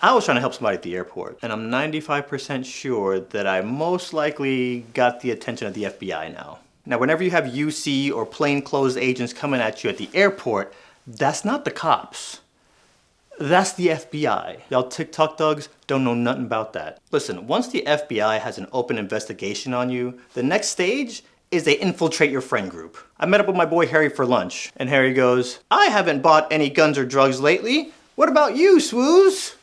I was trying to help somebody at the airport, and I'm 95% sure that I most likely got the attention of the FBI now. Now, whenever you have UC or plainclothes agents coming at you at the airport, that's not the cops. That's the FBI. Y'all TikTok thugs don't know nothing about that. Listen, once the FBI has an open investigation on you, the next stage is they infiltrate your friend group. I met up with my boy Harry for lunch, and Harry goes, I haven't bought any guns or drugs lately. What about you, sWooZie?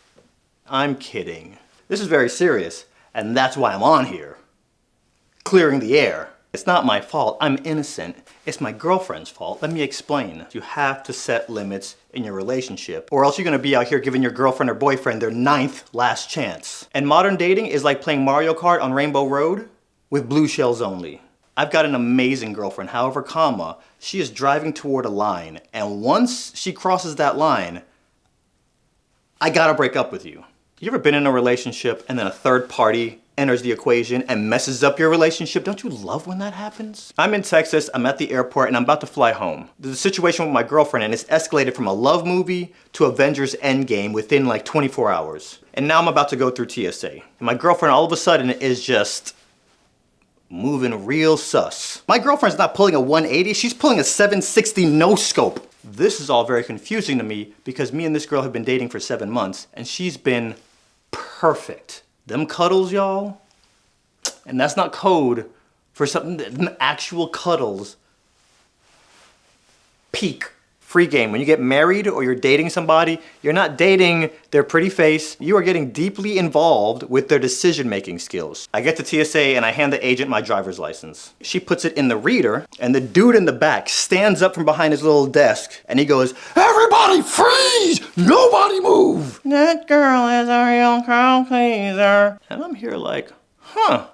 I'm kidding. This is very serious, and that's why I'm on here. Clearing the air. It's not my fault, I'm innocent. It's my girlfriend's fault. Let me explain. You have to set limits in your relationship, or else you're gonna be out here giving your girlfriend or boyfriend their 9th last chance. And modern dating is like playing Mario Kart on Rainbow Road with blue shells only. I've got an amazing girlfriend, however, she is driving toward a line, and once she crosses that line, I gotta break up with you. You ever been in a relationship and then a third party enters the equation and messes up your relationship? Don't you love when that happens? I'm in Texas, I'm at the airport, and I'm about to fly home. There's a situation with my girlfriend, and it's escalated from a love movie to Avengers Endgame within like 24 hours. And now I'm about to go through TSA. And my girlfriend all of a sudden is just moving real sus. My girlfriend's not pulling a 180, she's pulling a 760 no scope. This is all very confusing to me because me and this girl have been dating for 7 months, and she's been perfect. Them cuddles, y'all, and that's not code for something, them actual cuddles peak. Free game. When you get married or you're dating somebody, you're not dating their pretty face, you are getting deeply involved with their decision-making skills. I get to TSA and I hand the agent my driver's license. She puts it in the reader, and the dude in the back stands up from behind his little desk and he goes, "Everybody freeze! Nobody move! That girl is a real crowd pleaser." And I'm here like, huh,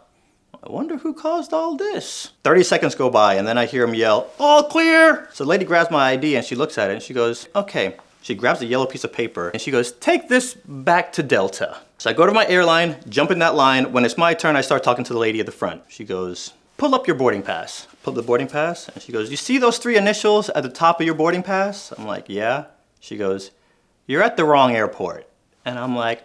I wonder who caused all this. 30 seconds go by and then I hear him yell, "All clear!" So the lady grabs my ID and she looks at it and she goes, okay. She grabs a yellow piece of paper and she goes, "Take this back to Delta." So I go to my airline, jump in that line. When it's my turn, I start talking to the lady at the front. She goes, "Pull up your boarding pass." Pull up the boarding pass and she goes, "You see those 3 initials at the top of your boarding pass?" I'm like, "Yeah." She goes, "You're at the wrong airport." And I'm like,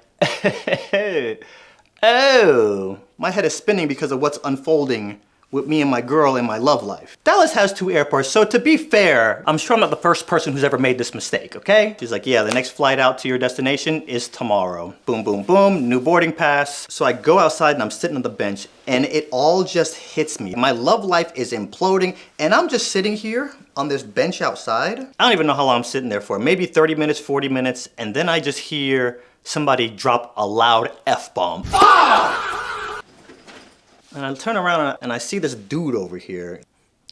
oh, my head is spinning because of what's unfolding with me and my girl in my love life. Dallas has 2 airports, so to be fair, I'm sure I'm not the first person who's ever made this mistake, okay? She's like, "Yeah, the next flight out to your destination is tomorrow." Boom, boom, boom, new boarding pass. So I go outside and I'm sitting on the bench and it all just hits me. My love life is imploding and I'm just sitting here on this bench outside. I don't even know how long I'm sitting there for, maybe 30 minutes, 40 minutes, and then I just hear somebody drop a loud F-bomb. Ah! And I turn around and I see this dude over here.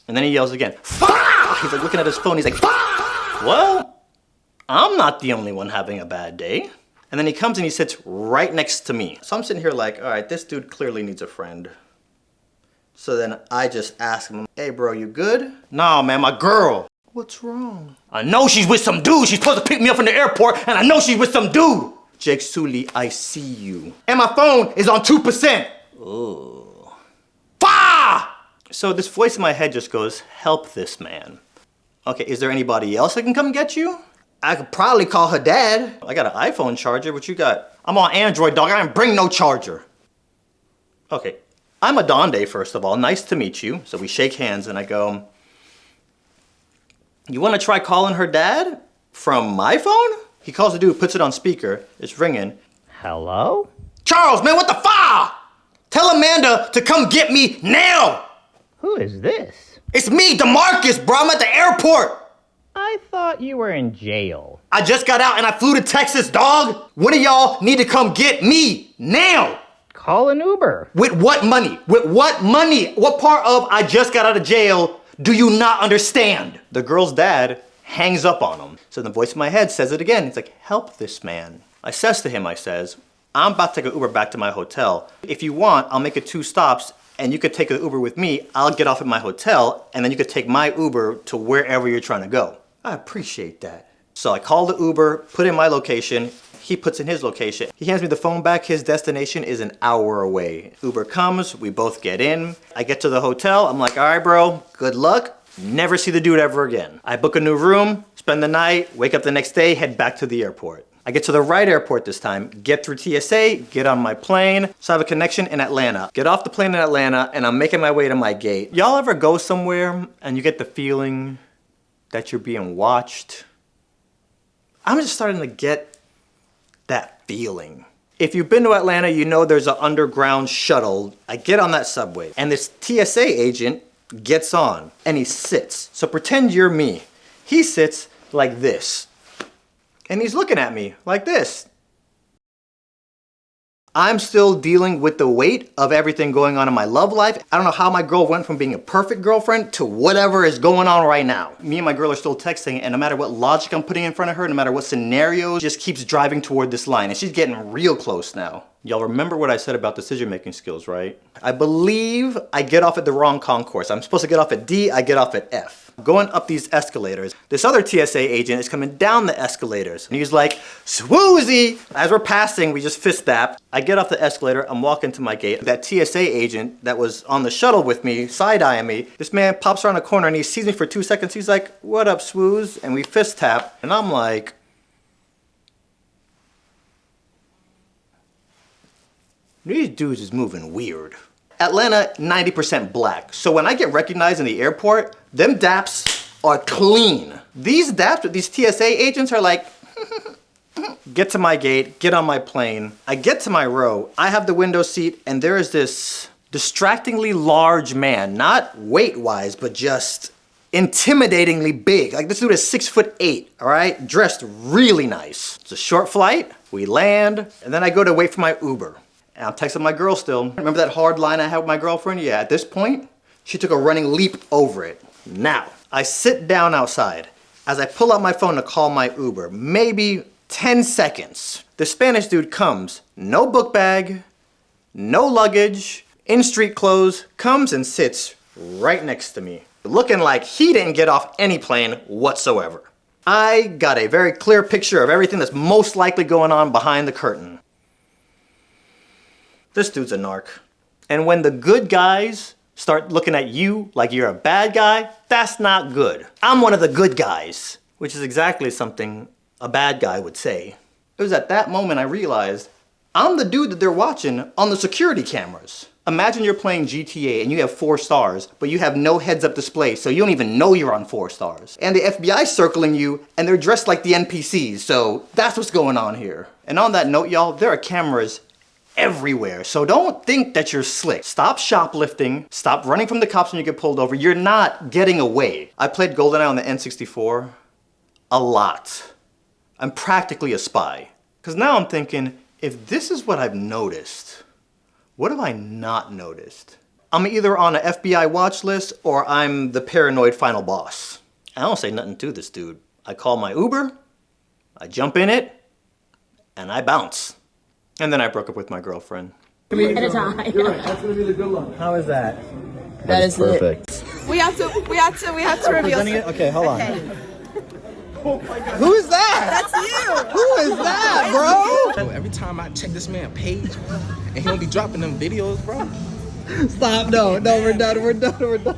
And then he yells again, "Ah!" He's like looking at his phone, he's like, "Ah!" Well, I'm not the only one having a bad day. And then he comes and he sits right next to me. So I'm sitting here like, all right, this dude clearly needs a friend. So then I just ask him, "Hey bro, you good?" "Nah man, my girl." "What's wrong?" "I know she's with some dude. She's supposed to pick me up from the airport and I know she's with some dude." "Jake Sully, I see you. And my phone is on 2%. Ooh. Fah! So this voice in my head just goes, "Help this man." Okay, is there anybody else that can come get you? I could probably call her dad. I got an iPhone charger. What you got? I'm on Android, dog. I didn't bring no charger. Okay, I'm Bday, first of all. Nice to meet you. So we shake hands and I go, "You want to try calling her dad from my phone?" He calls the dude, puts it on speaker. It's ringing. "Hello? Charles, man, what the fuck? Tell Amanda to come get me now." Who is this? "It's me, DeMarcus, bro. I'm at the airport." I thought you were in jail. "I just got out and I flew to Texas, dog. One of y'all need to come get me now." Call an Uber. "With what money? With what money? What part of I just got out of jail do you not understand?" The girl's dad hangs up on him. So the voice in my head says it again. He's like, "Help this man." I says to him, "I'm about to take an Uber back to my hotel. If you want, I'll make it 2 stops and you could take an Uber with me. I'll get off at my hotel and then you could take my Uber to wherever you're trying to go." "I appreciate that." So I call the Uber, put in my location. He puts in his location. He hands me the phone back. His destination is an hour away. Uber comes, we both get in. I get to the hotel. I'm like, "All right, bro, good luck." Never see the dude ever again. I book a new room, spend the night, wake up the next day, head back to the airport. I get to the right airport this time, get through TSA, get on my plane. So I have a connection in Atlanta. Get off the plane in Atlanta and I'm making my way to my gate. Y'all ever go somewhere and you get the feeling that you're being watched? I'm just starting to get that feeling. If you've been to Atlanta, you know there's an underground shuttle. I get on that subway and this TSA agent gets on and he sits. So pretend you're me. He sits like this. And he's looking at me like this. I'm still dealing with the weight of everything going on in my love life. I don't know how my girl went from being a perfect girlfriend to whatever is going on right now. Me and my girl are still texting, and no matter what logic I'm putting in front of her, no matter what scenario, just keeps driving toward this line, and she's getting real close now. Y'all remember what I said about decision-making skills, right? I believe I get off at the wrong concourse. I'm supposed to get off at D, I get off at F. Going up these escalators, this other TSA agent is coming down the escalators. And he's like, sWooZie! As we're passing, we just fist tap. I get off the escalator, I'm walking to my gate. That TSA agent that was on the shuttle with me, side-eyeing me, this man pops around the corner and he sees me for 2 seconds. He's like, what up, sWooz? And we fist tap. And I'm like, these dudes is moving weird. Atlanta, 90% black. So when I get recognized in the airport, them daps are clean. These daps with these TSA agents are like, get to my gate, get on my plane. I get to my row, I have the window seat, and there is this distractingly large man, not weight-wise, but just intimidatingly big. Like this dude is 6'8", all right? Dressed really nice. It's a short flight, we land, and then I go to wait for my Uber. And I'm texting my girl still. Remember that hard line I had with my girlfriend? Yeah, at this point, she took a running leap over it. Now, I sit down outside. As I pull out my phone to call my Uber, maybe 10 seconds, the Spanish dude comes, no book bag, no luggage, in street clothes, comes and sits right next to me, looking like he didn't get off any plane whatsoever. I got a very clear picture of everything that's most likely going on behind the curtain. This dude's a narc. And when the good guys start looking at you like you're a bad guy, that's not good. I'm one of the good guys, which is exactly something a bad guy would say. It was at that moment I realized I'm the dude that they're watching on the security cameras. Imagine you're playing GTA and you have 4 stars, but you have no heads-up display, so you don't even know you're on 4 stars. And the FBI's circling you, and they're dressed like the NPCs, so that's what's going on here. And on that note, y'all, there are cameras everywhere. So don't think that you're slick. Stop shoplifting. Stop running from the cops when you get pulled over. You're not getting away. I played GoldenEye on the N64 a lot. I'm practically a spy. Because now I'm thinking, if this is what I've noticed, what have I not noticed? I'm either on an FBI watch list or I'm the paranoid final boss. I don't say nothing to this dude. I call my Uber, I jump in it, and I bounce. And then I broke up with my girlfriend. At a time. You're right. That's gonna be the good one. How is that? That is perfect. We have to reveal. Okay, hold on. Oh my God. Who is that? That's you. Who is that, bro? Every time I check this man page, and he don't be dropping them videos, bro. Stop, no, we're done.